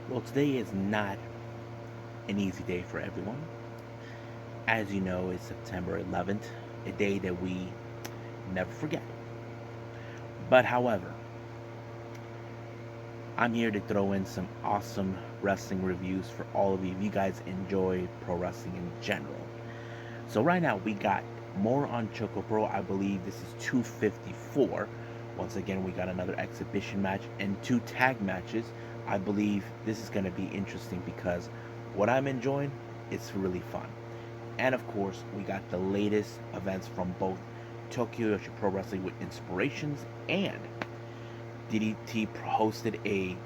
Well, today is not an easy day for everyone. As you know, it's September 11th, a day that we never forget. But however, I'm here to throw in some awesome wrestling reviews for all of you if you guys enjoy pro wrestling in general. So right now we got more on ChocoPro. I believe this is 254. Once again, we got another exhibition match and two tag matches. I believe this is going to be interesting because what I'm enjoying is really fun. And of course, we got the latest events from both Tokyo Yoshi Pro Wrestling with Inspirations and DDT hosted a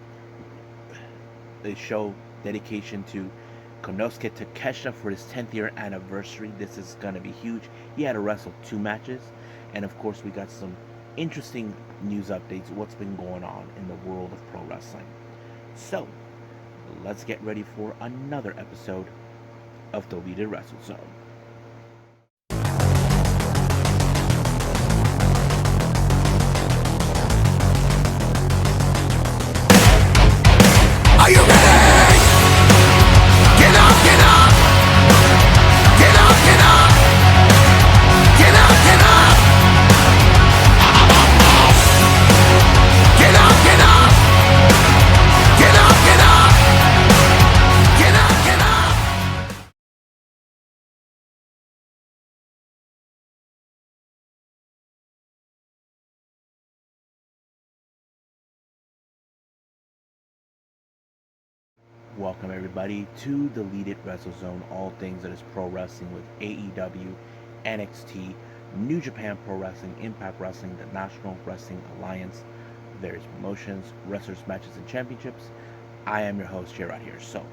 show dedication to Konosuke Takeshita for his 10th year anniversary. This is going to be huge. He had to wrestle two matches. And of course, we got some interesting news updates, what's been going on in the world of pro wrestling. So, let's get ready for another episode of the Deleted Wrestle Zone. Are you ready? Get up, get up! Get up, get up! Get up, get up! Get up, get up! Get up, get up! Get up, get up! Welcome everybody to the Deleted Wrestle Zone, all things that is pro wrestling with AEW, NXT, New Japan Pro Wrestling, Impact Wrestling, the National Wrestling Alliance, various promotions, wrestlers, matches, and championships. I am your host, Jay, right here. So,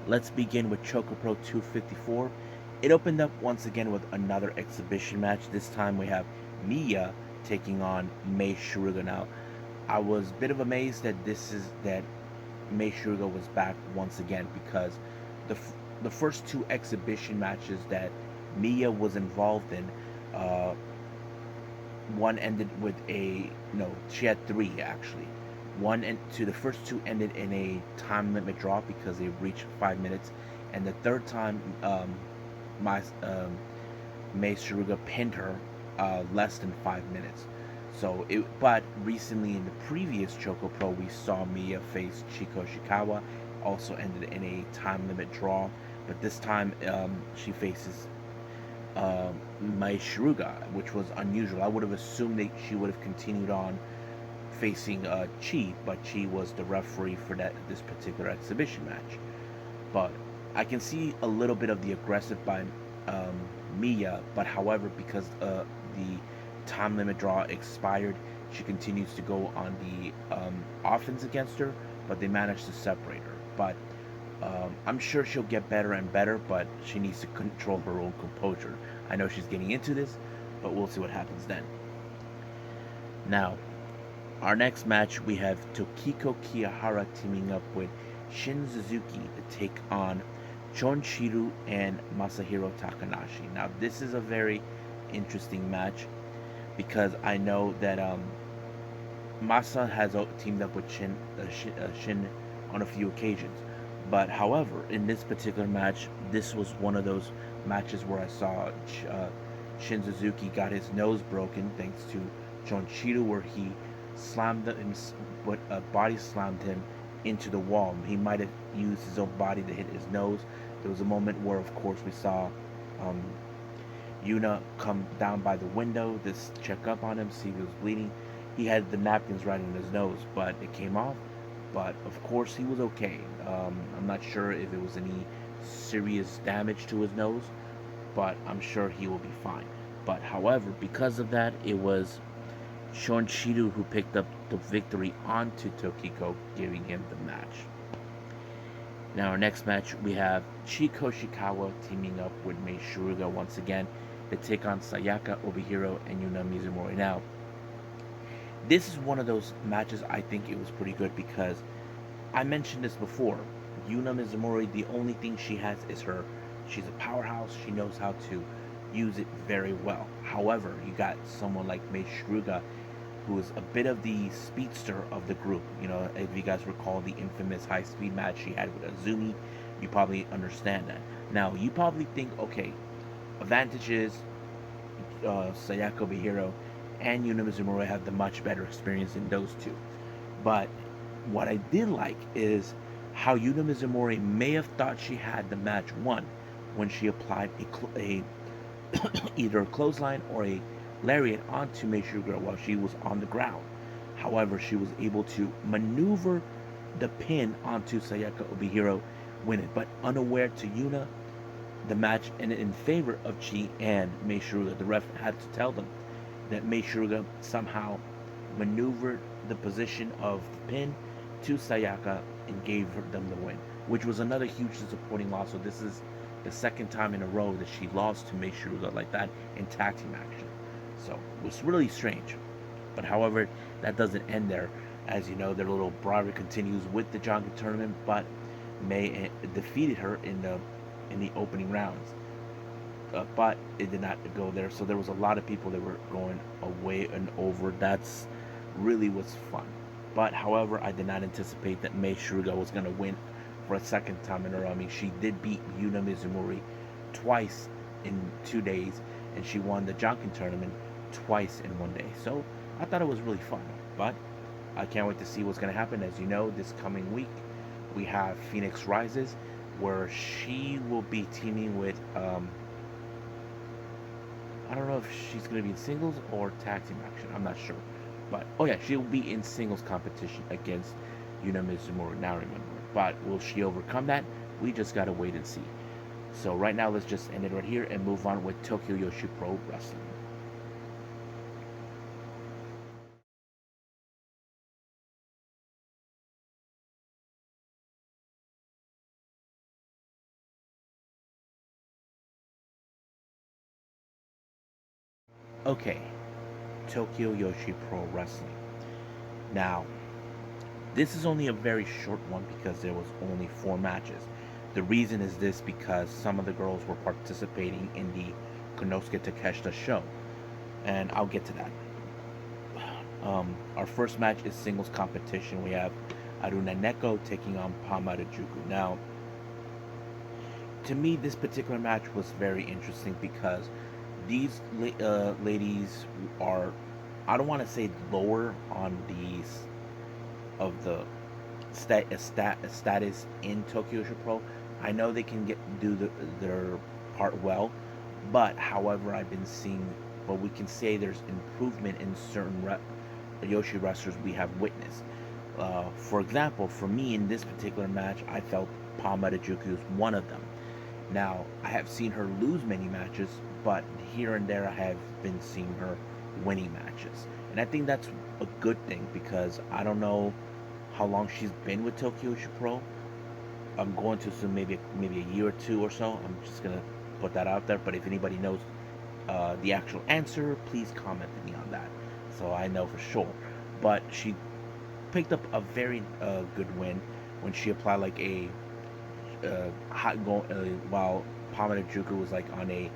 let's begin with ChocoPro 254. It opened up once again with another exhibition match. This time we have Miya taking on Mei Shiruga. Now, I was a bit of amazed that Mei Shiruga was back once again because the the first two exhibition matches that Miya was involved in, uh, one ended with a no, she had three actually. One and two, the first two ended in a time limit draw because they reached 5 minutes, and the third time, my Mei Shiruga pinned her less than 5 minutes. But recently in the previous Choco Pro, we saw Mia face Chiko Shikawa, also ended in a time limit draw. But this time, she faces Mai Shiruga, which was unusual. I would have assumed that she would have continued on facing Chi, but Chi was the referee for this particular exhibition match. But I can see a little bit of the aggressive by um, Mia, but however, because the time limit draw expired, she continues to go on the offense against her, but they managed to separate her. But I'm sure she'll get better and better, but she needs to control her own composure. I know she's getting into this, but we'll see what happens then. Now, our next match, we have Tokiko Kiyahara teaming up with Shin Suzuki to take on Chonshiru and Masahiro Takanashi. Now, this is a very interesting match because I know that Masa has teamed up with Shin on a few occasions. But however, in this particular match, this was one of those matches where I saw Shin Suzuki got his nose broken thanks to Chonchiru, where he slammed him, but body slammed him into the wall. He might have used his own body to hit his nose. There was a moment where, of course, we saw um, Yuna come down by the window to check up on him, see if he was bleeding. He had the napkins right in his nose, but it came off. But of course, he was okay. I'm not sure if it was any serious damage to his nose, but I'm sure he will be fine. But however, because of that, it was Shon Shiru who picked up the victory onto Tokiko, giving him the match. Now, our next match, we have Chiko Shikawa teaming up with Mei Shiruga once again to take on Sayaka Obihiro and Yuna Mizumori. Now, this is one of those matches I think it was pretty good because I mentioned this before. Yuna Mizumori, the only thing she has is her. She's a powerhouse. She knows how to use it very well. However, you got someone like Mei Shiruga. who is a bit of the speedster of the group. You know, if you guys recall the infamous high-speed match she had with Azumi, you probably understand that. Now, you probably think, okay, advantage is Sayaka Obihiro and Yuna Mizumori have the much better experience in those two. But what I did like is how Yuna Mizumori may have thought she had the match won when she applied a either a clothesline or a lariat onto Meishiro Girl while she was on the ground. However, she was able to maneuver the pin onto Sayaka Obihiro, win it, but unaware to Yuna, the match ended in favor of Chi and Meishiro. The ref had to tell them that Meishiro somehow maneuvered the position of the pin to Sayaka and gave them the win, which was another huge disappointing loss. So this is the second time in a row that she lost to Meishiro like that in tag team action. So it was really strange. But however, that doesn't end there. As you know, their little rivalry continues with the Jonkin tournament, but May defeated her in the opening rounds. But it did not go there. So there was a lot of people that were going away and over. That's really was fun. But however, I did not anticipate that Mei Shiruga was going to win for a second time in a row. I mean, she did beat Yuna Mizumori twice in 2 days, and she won the Jonkin tournament twice in 1 day. So I thought it was really fun. But I can't wait to see what's going to happen. As you know, this coming week we have Phoenix Rises, where she will be teaming with I don't know if she's going to be in singles or tag team action. I'm not sure. But, oh yeah, she'll be in singles competition against Yuna Mizumori, now remember. But will she overcome that? We just got to wait and see. So right now, let's just end it right here and move on with Tokyo Yoshi Pro Wrestling. Okay, Tokyo Yoshi Pro Wrestling. Now, this is only a very short one because there was only 4 matches. The reason is this because some of the girls were participating in the Konosuke Takeshita show, and I'll get to that. Our first match is singles competition. We have Aruna Neko taking on Pamada Juku. Now, to me, this particular match was very interesting because these ladies are, I don't want to say lower on these of the status in Tokyo Pro. I know they can do their part well, but however, I've been seeing, but we can say there's improvement in certain Yoshi wrestlers we have witnessed. For example, for me in this particular match, I felt Palma Juku is one of them. Now, I have seen her lose many matches, but here and there I have been seeing her winning matches. And I think that's a good thing because I don't know how long she's been with Tokyo Pro. I'm going to assume maybe a year or two or so. I'm just going to put that out there. But if anybody knows the actual answer, please comment me on that so I know for sure. But she picked up a very good win when she applied like a hot goal while Pamela Juku was like on a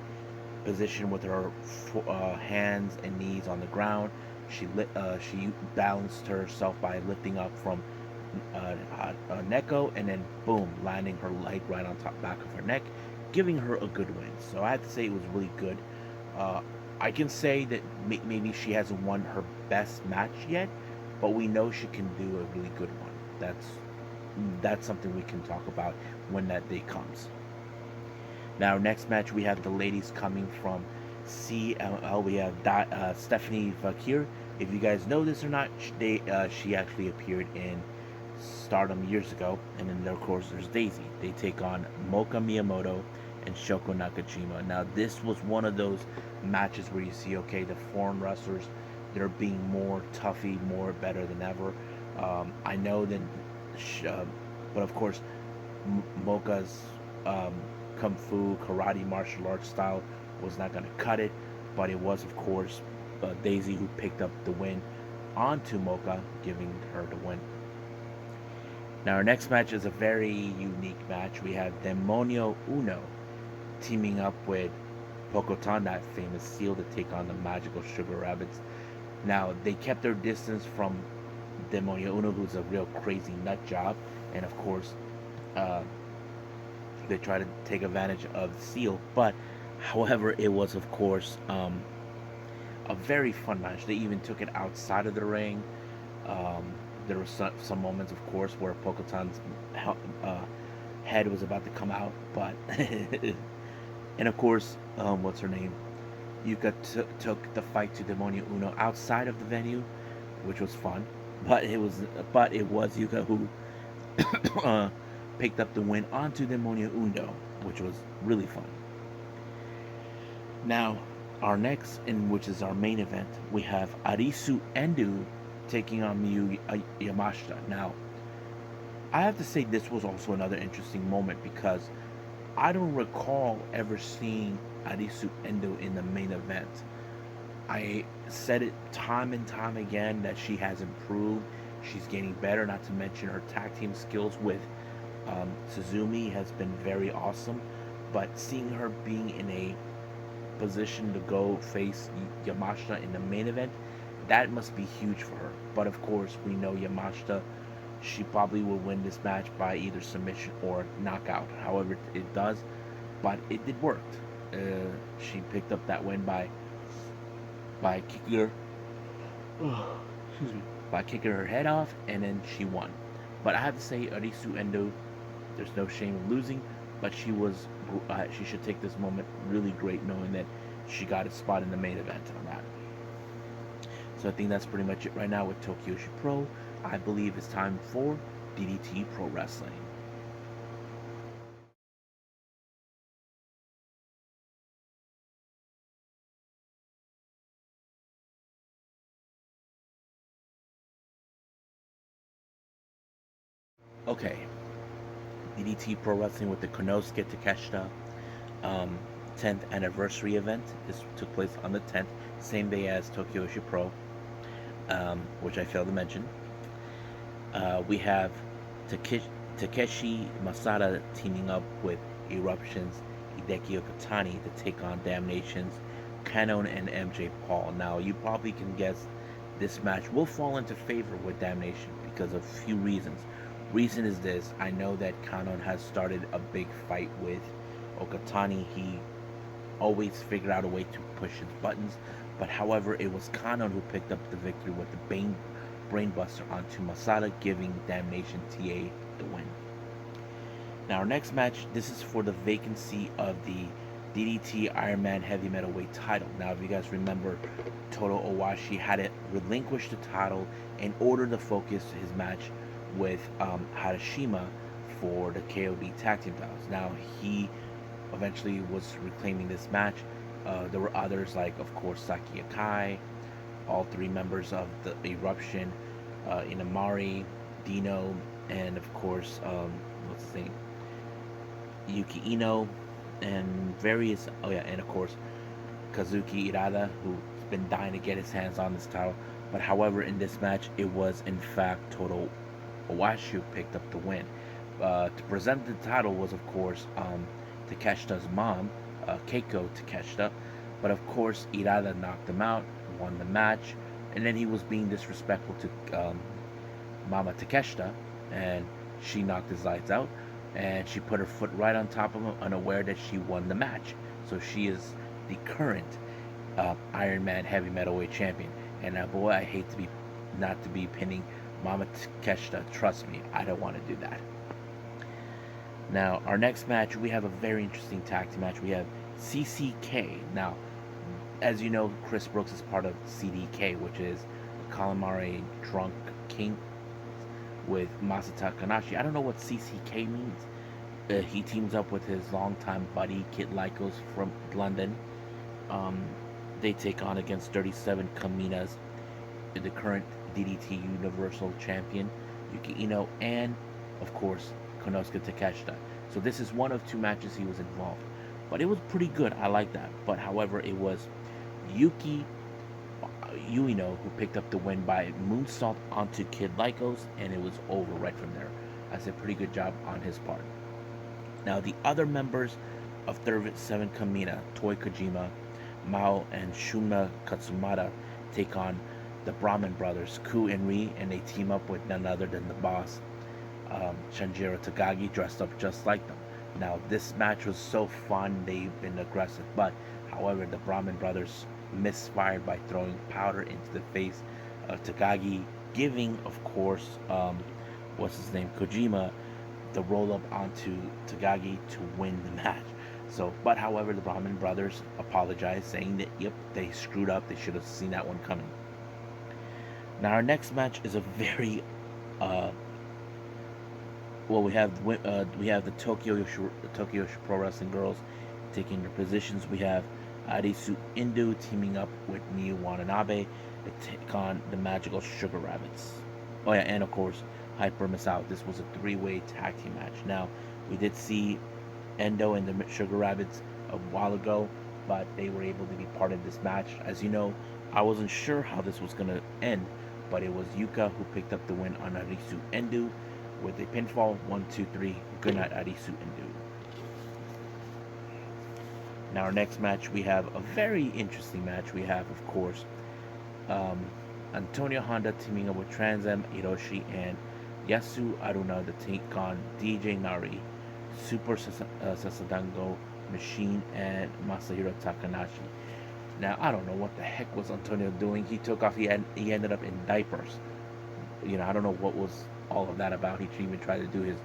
position with her hands and knees on the ground. She balanced herself by lifting up from Neko and then boom, landing her leg right on top back of her neck, giving her a good win. So I have to say it was really good. I can say that maybe she hasn't won her best match yet, but we know she can do a really good one. That's something we can talk about when that day comes. Now, our next match, we have the ladies coming from CML. We have Stephanie Vakir. If you guys know this or not, she actually appeared in Stardom years ago. And then, of course, there's Daisy. They take on Moka Miyamoto and Shoko Nakajima. Now, this was one of those matches where you see, okay, the foreign wrestlers, they're being more toughy, more better than ever. I know that, but of course, Moka's kung fu, karate, martial arts style was not going to cut it, but it was, of course, Daisy who picked up the win onto Moka, giving her the win. Now, our next match is a very unique match. We have Demonio Uno teaming up with Pokotan, that famous seal, to take on the Magical Sugar Rabbits. Now, they kept their distance from Demonio Uno, who's a real crazy nut job, and of course, uh, they try to take advantage of the seal. But, however, it was, of course, a very fun match. They even took it outside of the ring. Um, there were some moments, of course, where Pokotan's uh, head was about to come out, but and of course, what's her name? Yuka took the fight to Demonio Uno outside of the venue, which was fun. But it was Yuka who uh, picked up the win onto Demonio Uno, which was really fun. Now, our next, in which is our main event, we have Arisu Endo taking on Miyu Yamashita. Now, I have to say this was also another interesting moment because I don't recall ever seeing Arisu Endo in the main event. I said it time and time again that she has improved. She's getting better, not to mention her tag team skills with Suzumi has been very awesome. But seeing her being in a position to go face Yamashita in the main event, that must be huge for her. But of course, we know Yamashita, she probably will win this match by either submission or knockout. However, it does, but it did work. She picked up that win by kicking her, excuse me, by kicking her head off, and then she won. But I have to say, Arisu Endo, there's no shame in losing, but she should take this moment really great, knowing that she got a spot in the main event on that. So I think that's pretty much it right now with Tokyoshi Pro. I believe it's time for DDT Pro Wrestling. Okay, DDT Pro Wrestling with the Konosuke Takeshita um, 10th anniversary event. This took place on the 10th, same day as Tokyoshi Pro, which I failed to mention. We have Takeshi Masada teaming up with Eruption's Hideki Okatani to take on Damnation's Kanon and MJ Paul. Now, you probably can guess this match will fall into favor with Damnation because of a few reasons. Reason is this: I know that Kanon has started a big fight with Okatani. He always figured out a way to push his buttons, but however, it was Kanon who picked up the victory with the Brainbuster onto Masada, giving Damnation TA the win. Now, our next match, this is for the vacancy of the DDT Iron Man Heavy Metalweight title. Now, if you guys remember, Toru Owashi had to relinquish the title in order to focus his match with Harashima for the KOD Tag Team titles. Now, he eventually was reclaiming this match. There were others like, of course, Saki Akai, all three members of the Eruption, Inamari, Dino, and of course, what's his name? Yuki Ino, and various, and of course, Kazuki Irada, who's been dying to get his hands on this title. But however, in this match, it was in fact Toru Owashi who picked up the win. To present the title was, of course, Takeshita's mom, Keiko Takeshita. But of course, Irada knocked him out, won the match, and then he was being disrespectful to Mama Takeshita, and she knocked his lights out, and she put her foot right on top of him, unaware that she won the match. So she is the current Iron Man Heavy Metalweight Champion. And boy, I hate to be not to be pinning Mama Takeshita. Trust me, I don't want to do that. Now, our next match, we have a very interesting tag team match. We have CCK. Now, as you know, Chris Brooks is part of CDK, which is Calamari Drunk King with Masata Kanashi. I don't know what CCK means. He teams up with his longtime buddy Kid Lycos from London. They take on against 37 Kaminas, the current DDT Universal Champion, Yuki Ino, and of course Konosuke Takeshita. So this is one of two matches he was involved, but it was pretty good. I like that. But however, it was Yuki Ueno who picked up the win by moonsault onto Kid Lycos, and it was over right from there. I said pretty good job on his part. Now the other members of 37 Kamina, Toi Kojima, Mao, and Shunma Katsumata take on the Brahmin brothers, Ku and Ri, and they team up with none other than the boss, Shinjiro Takagi, dressed up just like them. Now, this match was so fun, they've been aggressive, but however, the Brahmin brothers misfired by throwing powder into the face of Takagi, giving, of course, what's his name, Kojima, the roll up onto Takagi to win the match. So, but however, the Brahmin brothers apologized, saying that, yep, they screwed up, they should have seen that one coming. Now, our next match is a very well, we have the Tokyo Yoshi Pro Wrestling girls taking their positions. We have Arisu Indu teaming up with Miyu Watanabe to take on the Magical Sugar Rabbits. Oh yeah, and of course Hyper Misao. This was a three-way tag team match. Now, we did see Endo and the Sugar Rabbits a while ago, but they were able to be part of this match. As you know, I wasn't sure how this was gonna end, but it was Yuka who picked up the win on Arisu Indu with a pinfall. 1, 2, 3. Good night, Arisu Indu. Now, our next match, we have a very interesting match. We have, of course, Antonio Honda teaming up with Trans Am Hiroshi and Yasu Aruna to take on DJ Nari, Super Sasadango Machine, and Masahiro Takanashi. Now, I don't know what the heck was Antonio doing. He took off. He ended up in diapers. I don't know what was all of that about. He even tried to do his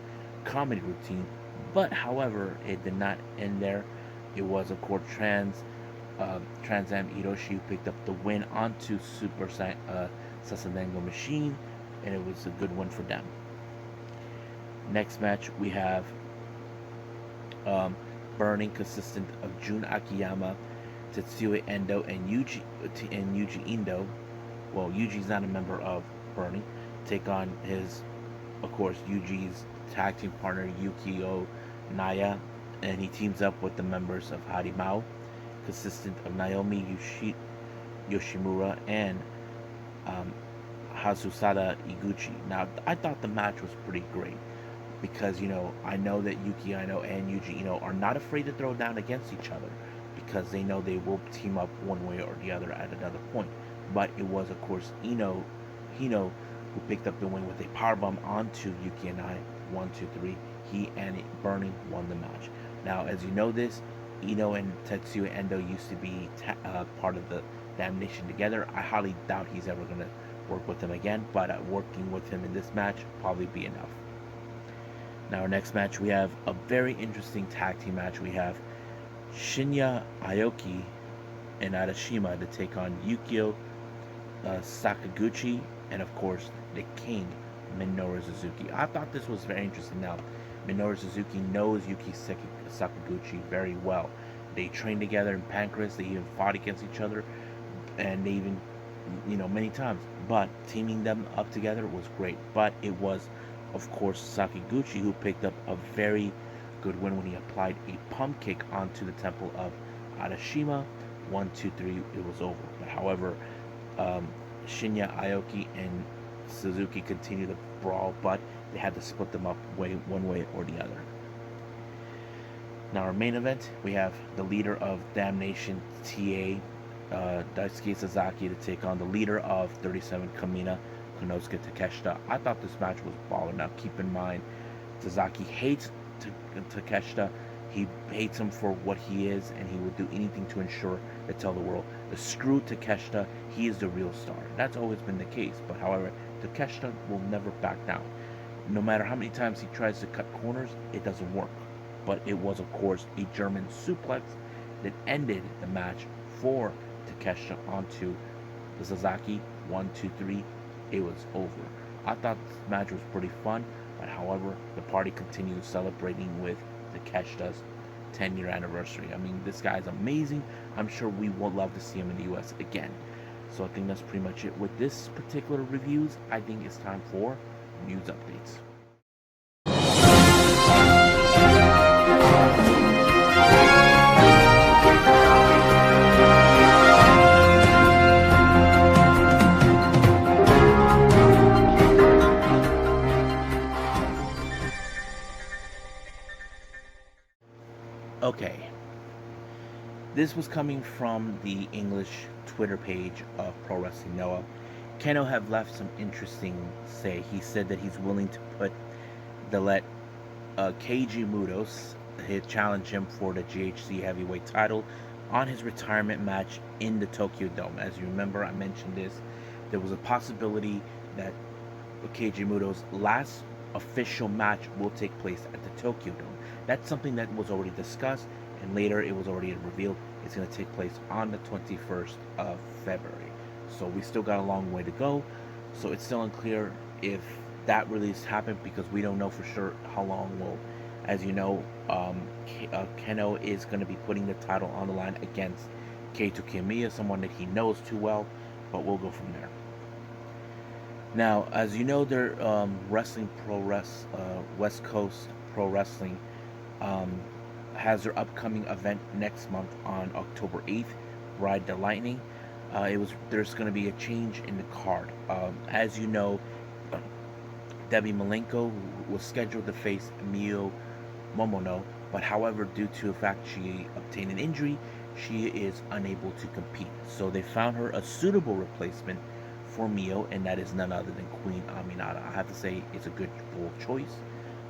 comedy routine, but however, it did not end there. It was, of course, Trans Am Hiroshi who picked up the win onto Super Sasadango Machine, and it was a good one for them. Next match, we have Burning, consistent of Jun Akiyama, Tetsuya Endo, and Yuji Indo. Well, Yuji's not a member of Burning. Take on his, of course, Yuji's tag team partner Yukio Naya, and he teams up with the members of Harimao, consistent of Naomi Yoshimura and Hazusada Iguchi. Now, I thought the match was pretty great because, I know that Yuki Ino and Yuji Ino are not afraid to throw down against each other because they know they will team up one way or the other at another point. But it was, of course, Hino who picked up the win with a powerbomb onto Yuki and I. 1, 2, 3. He and Burning won the match. Now, as you know this, Ino and Tetsuya Endo used to be part of the Damnation together. I highly doubt he's ever going to work with them again, but working with him in this match probably be enough. Now, our next match, we have a very interesting tag team match. We have Shinya Aoki and Arashima to take on Yukio Sakaguchi and, of course, the King, Minoru Suzuki. I thought this was very interesting. Now, Minoru Suzuki knows Yuki Sakaguchi very well. They trained together in Pancras. They even fought against each other, and they even, many times. But teaming them up together was great. But it was, of course, Sakaguchi who picked up a very good win when he applied a pump kick onto the temple of Arashima. 1, 2, 3. It was over. But however, Shinya Aoki and Suzuki continued to brawl, but they had to split them up one way or the other. Now, our main event, we have the leader of Damnation TA, Daisuke Sasaki, to take on the leader of 37 Kamina, Konosuke Takeshita. I thought this match was baller. Now, keep in mind, Sasaki hates Takeshita. He hates him for what he is, and he will do anything to ensure to tell the world, the screw Takeshita, he is the real star. That's always been the case. But however, Takeshita will never back down. No matter how many times he tries to cut corners, it doesn't work. But it was, of course, a German suplex that ended the match for Takeshita onto the Sasaki. 1, 2, 3. It was over. I thought this match was pretty fun, but however, the party continued celebrating with Takeshita's 10-year anniversary. I mean, this guy's amazing. I'm sure we will love to see him in the US again. So I think that's pretty much it with this particular reviews. I think it's time for news updates. Okay, this was coming from the English Twitter page of Pro Wrestling Noah. Keno have left some interesting say. He said that he's willing to let Keiji Mutoh challenge him for the GHC heavyweight title on his retirement match in the Tokyo Dome. As you remember, I mentioned this. There was a possibility that Keiji Mutoh's last official match will take place at the Tokyo Dome. That's something that was already discussed, and later it was already revealed it's going to take place on the 21st of February. So we still got a long way to go. So it's still unclear if that really has happened, because we don't know for sure how long will. As you know, Keno is going to be putting the title on the line against Keito Kiyomiya, someone that he knows too well, but we'll go from there. Now, as you know, they're West Coast Pro Wrestling has their upcoming event next month on October 8th, Ride the Lightning. There's going to be a change in the card. As you know, Debbie Malenko was scheduled to face Mio Momono, but however, due to the fact she obtained an injury, she is unable to compete. So they found her a suitable replacement for Mio, and that is none other than Queen Aminata. I have to say, it's a good, bold choice.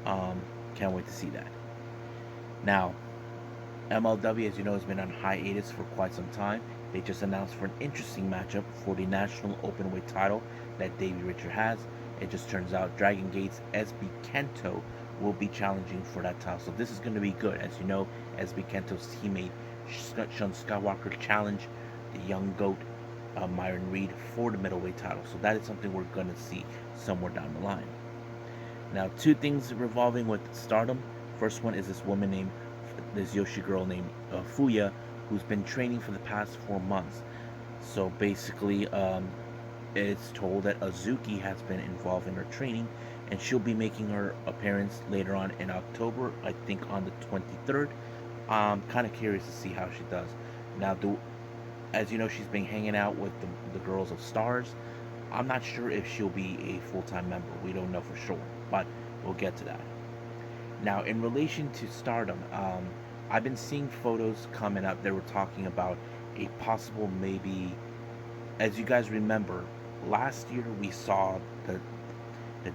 Can't wait to see that. Now, MLW, as you know, has been on hiatus for quite some time. They just announced for an interesting matchup for the National Openweight title that Davey Richard has. It just turns out Dragon Gate's SB Kento will be challenging for that title. So this is going to be good. As you know, SB Kento's teammate Shun Skywalker challenged the young GOAT Myron Reed for the middleweight title. So that is something we're going to see somewhere down the line. Now, two things revolving with Stardom. First one is this Yoshi girl named Fuya, who's been training for the past 4 months. So basically, it's told that Azuki has been involved in her training, and she'll be making her appearance later on in October, I think on the 23rd. I'm kind of curious to see how she does. Now, as you know, she's been hanging out with the Girls of Stars. I'm not sure if she'll be a full-time member. We don't know for sure, but we'll get to that. Now, in relation to Stardom, I've been seeing photos coming up. They were talking about a possible maybe, as you guys remember, last year we saw the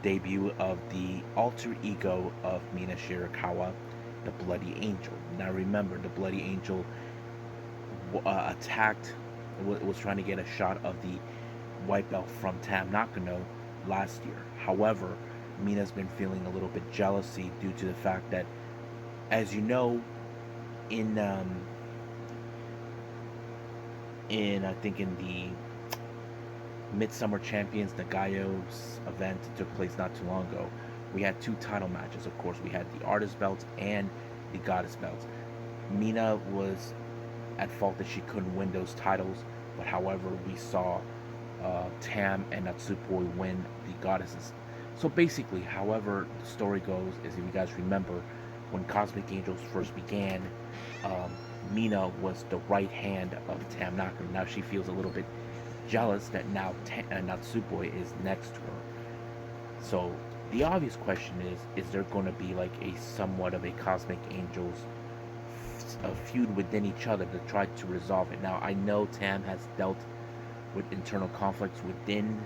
debut of the alter ego of Mina Shirakawa, the Bloody Angel. Now remember, the Bloody Angel was trying to get a shot of the white belt from Tam Nakano last year. However, Mina's been feeling a little bit jealousy due to the fact that, as you know, in I think in the Midsummer Champions Nagayo's event that took place not too long ago, we had 2 title matches. Of course, we had the Artist belts and the Goddess belts. Mina was at fault that she couldn't win those titles, but however, we saw Tam and Natsupoi win the Goddesses. So basically, however the story goes, is if you guys remember, when Cosmic Angels first began, Mina was the right hand of Tam Nakano. Now she feels a little bit jealous that now Natsupoi is next to her. So the obvious question is there going to be like a somewhat of a Cosmic Angels feud within each other to try to resolve it? Now, I know Tam has dealt with internal conflicts within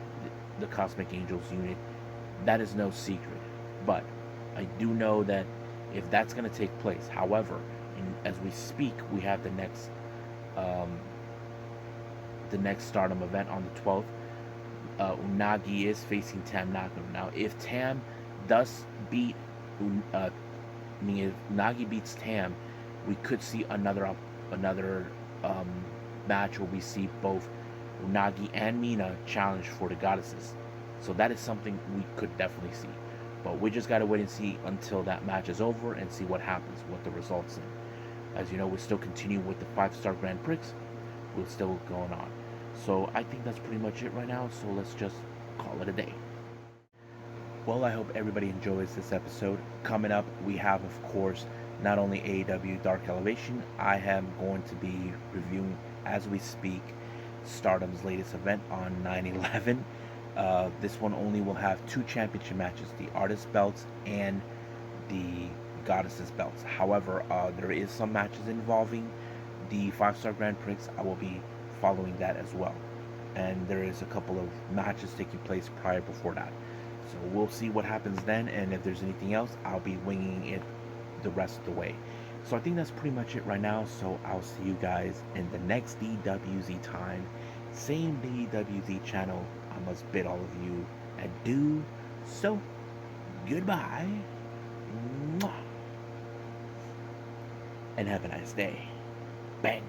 the Cosmic Angels unit. That is no secret. But I do know that if that's going to take place, however, as we speak, we have the next Stardom event on the 12th. Unagi is facing Tam Nakano. Now, if Tam does beat, if Unagi beats Tam, we could see another match where we see both Unagi and Mina challenge for the Goddesses. So that is something we could definitely see. But we just got to wait and see until that match is over and see what happens, what the results in. As you know, we're still continuing with the 5-star Grand Prix. We're still going on. So I think that's pretty much it right now. So let's just call it a day. Well, I hope everybody enjoys this episode. Coming up, we have, of course, not only AEW Dark Elevation. I am going to be reviewing, as we speak, Stardom's latest event on 9/11. This one only will have 2 championship matches, the Artist belts and the Goddesses belts. However, there is some matches involving the 5-star Grand Prix. I will be following that as well. and there is a couple of matches taking place prior before that. So we'll see what happens then, and if there's anything else, I'll be winging it the rest of the way. So I think that's pretty much it right now. So I'll see you guys in the next DWZ time. Same DWZ channel. I must bid all of you adieu. So, goodbye. Mwah. And have a nice day. Bang.